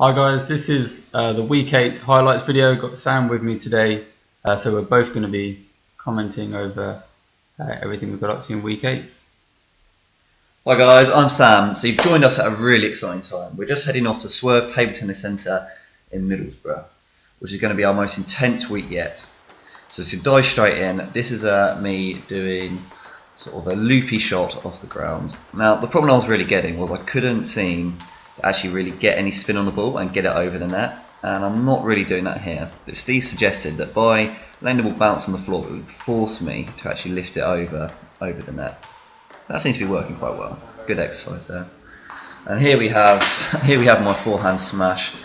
Hi guys, this is the week 8 highlights video. Got Sam with me today, so we're both going to be commenting over everything we've got up to in week 8. Hi guys, I'm Sam. So you've joined us at a really exciting time. We're just heading off to Swerve Table Tennis Centre in Middlesbrough, which is going to be our most intense week yet. So to dive straight in, this is me doing sort of a loopy shot off the ground. Now the problem I was really getting was I couldn't seem to actually really get any spin on the ball and get it over the net, and I'm not really doing that here. But Steve suggested that by letting the ball bounce on the floor, it would force me to actually lift it over the net. So that seems to be working quite well. Good exercise there. And here we have my forehand smash.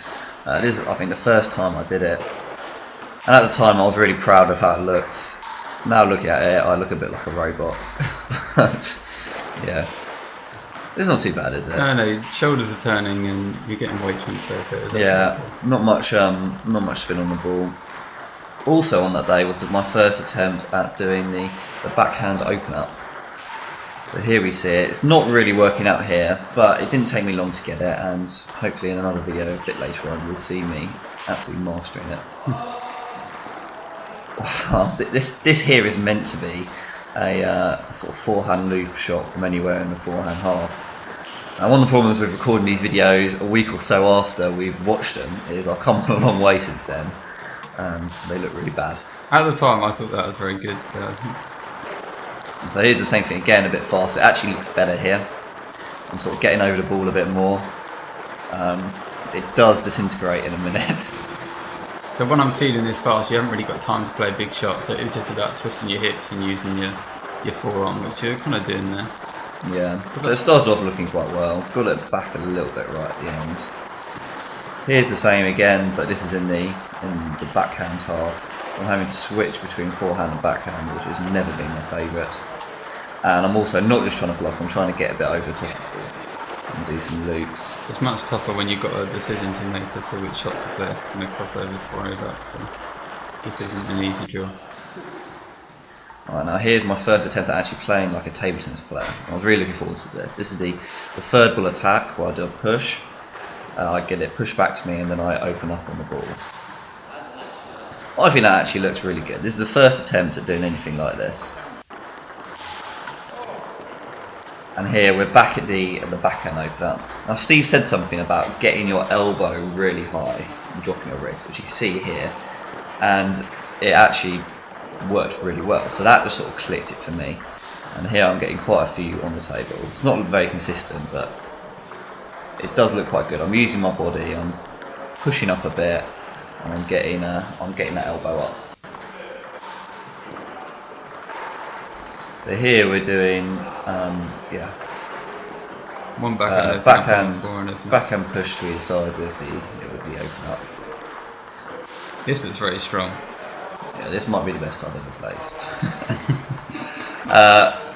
This is, I think, the first time I did it, and at the time I was really proud of how it looks. Now looking at it, I look a bit like a robot. But yeah. It's not too bad, is it? No, your shoulders are turning and you're getting weight transfer. So yeah, not much spin on the ball. Also on that day was my first attempt at doing the backhand open up. So here we see it. It's not really working out here, but it didn't take me long to get it, and hopefully in another video a bit later on you'll see me absolutely mastering it. Wow, this here is meant to be a sort of forehand loop shot from anywhere in the forehand half. And one of the problems with recording these videos a week or so after we've watched them is I've come a long way since then, and they look really bad. At the time I thought that was very good. So here's the same thing again, a bit faster. It actually looks better here. I'm sort of getting over the ball a bit more. It does disintegrate in a minute. So when I'm feeling this fast, you haven't really got time to play a big shot, so it's just about twisting your hips and using your forearm, which you're kind of doing there. Yeah, so it started off looking quite well. Got it back a little bit right at the end. Here's the same again, but this is in the backhand half. I'm having to switch between forehand and backhand, which has never been my favourite. And I'm also not just trying to block, I'm trying to get a bit over the top of the ball and do some loops. It's much tougher when you've got a decision to make as to which shot to play and a crossover to worry about. So this isn't an easy drill. Alright, now here's my first attempt at actually playing like a table tennis player. I was really looking forward to this. This is the third ball attack where I do a push. I get it pushed back to me and then I open up on the ball. I think that actually looks really good. This is the first attempt at doing anything like this. And here we're back at the backhand open up. Now Steve said something about getting your elbow really high and dropping your wrist, which you can see here. And it actually worked really well. So that just sort of clicked it for me. And here I'm getting quite a few on the table. It's not very consistent, but it does look quite good. I'm using my body, I'm pushing up a bit, and I'm getting that elbow up. So here we're doing One backhand, backhand push to either side with the open up. This is very strong. Yeah, this might be the best I've ever played.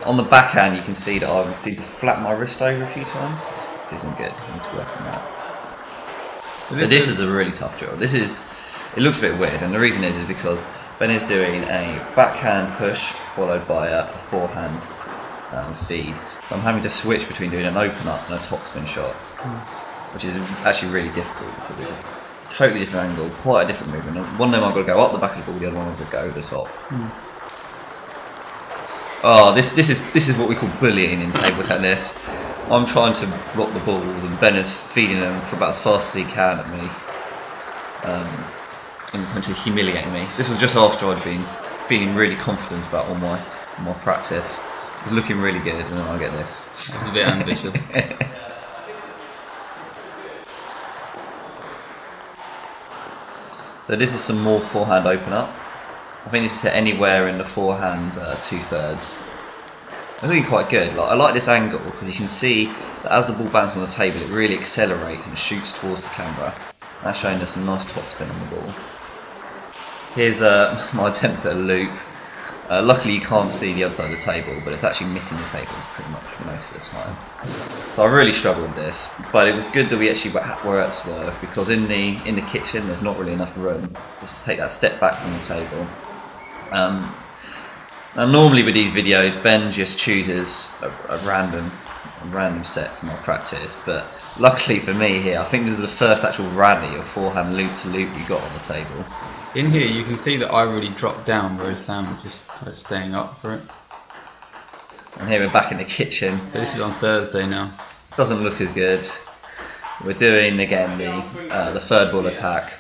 On the backhand, you can see that I seem to flap my wrist over a few times, which isn't good. I need to work on that. So this is a really tough drill. It looks a bit weird, and the reason is because Ben is doing a backhand push followed by a forehand feed. So I'm having to switch between doing an open up and a topspin shot, which is actually really difficult because it's a totally different angle, quite a different movement. One of them I've got to go up the back of the ball, the other one I've got to go over the top. Oh, this is what we call bullying in table tennis. I'm trying to block the balls and Ben is feeding them for about as fast as he can at me. In terms of humiliating me. This was just after I'd been feeling really confident about all my practice. It was looking really good, and then I get this. It's a bit ambitious. So this is some more forehand open up. I think this is anywhere in the forehand 2/3. It's looking quite good. I like this angle because you can see that as the ball bounces on the table, it really accelerates and shoots towards the camera. That's showing us some nice topspin on the ball. Here's my attempt at a loop. Luckily you can't see the other side of the table, but it's actually missing the table pretty much most of the time. So I really struggled with this, but it was good that we actually were at Swerve, because in the kitchen there's not really enough room just to take that step back from the table. Now normally with these videos Ben just chooses a random a random set for my practice. But luckily for me here, I think this is the first actual rally of forehand loop to loop we got on the table. In here, you can see that I really dropped down, whereas Sam was just kind of staying up for it. And here we're back in the kitchen. So this is on Thursday now. Doesn't look as good. We're doing again the third ball attack.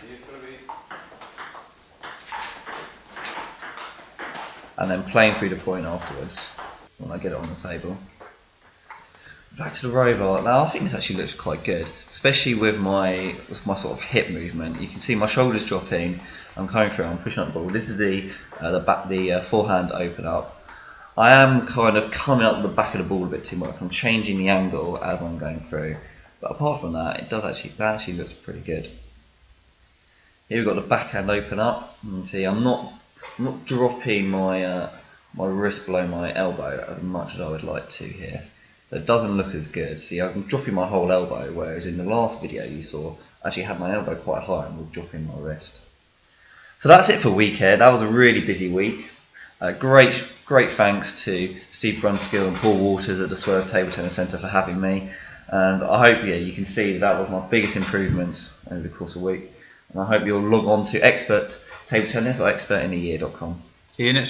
And then playing through the point afterwards when I get it on the table. Back to the robot. Now I think this actually looks quite good, especially with my sort of hip movement. You can see my shoulders dropping. I'm coming through. I'm pushing up the ball. This is the forehand open up. I am kind of coming up the back of the ball a bit too much. I'm changing the angle as I'm going through. But apart from that, that actually looks pretty good. Here we've got the backhand open up. You can see I'm not dropping my my wrist below my elbow as much as I would like to here. So it doesn't look as good. See, I'm dropping my whole elbow, whereas in the last video you saw, I actually had my elbow quite high and was dropping my wrist. So that's it for weekend. That was a really busy week. Great thanks to Steve Brunskill and Paul Waters at the Swerve Table Tennis Centre for having me. And I hope you can see that was my biggest improvement over the course of the week. And I hope you'll log on to Expert Table Tennis or expertineyear.com. See you next